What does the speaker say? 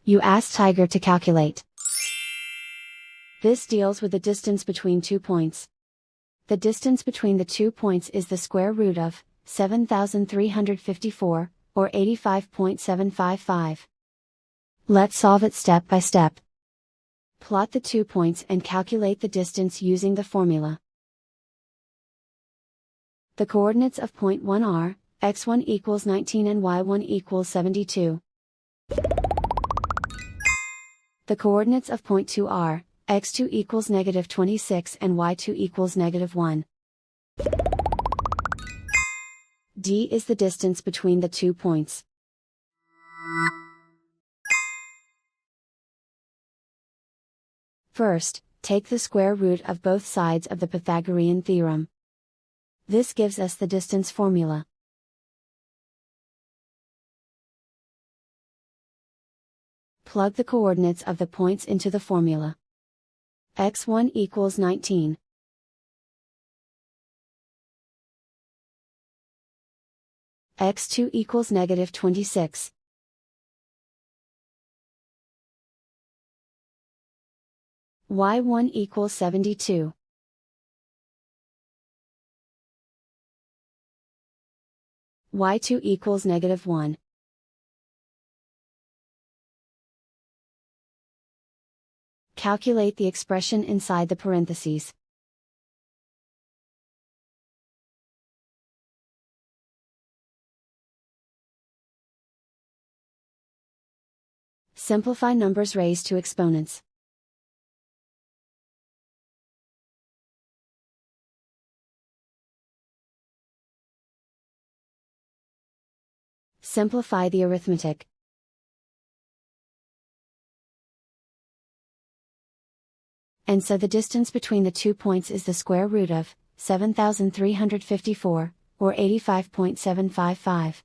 You ask Tiger to calculate. This deals with the distance between 2 points. The distance between the 2 points is the square root of 7,354, or 85.755. Let's solve it step by step. Plot the 2 points and calculate the distance using the formula. The coordinates of point 1 are, x1 equals 19 and y1 equals 72. The coordinates of point 2 are, x2 equals negative 26 and y2 equals negative 1. D is the distance between the 2 points. First, take the square root of both sides of the Pythagorean theorem. This gives us the distance formula. Plug the coordinates of the points into the formula. x1 equals 19. x2 equals negative 26. y1 equals 72. y2 equals negative 1. Calculate the expression inside the parentheses. Simplify numbers raised to exponents. Simplify the arithmetic. And so the distance between the 2 points is the square root of 7,354, or 85.755.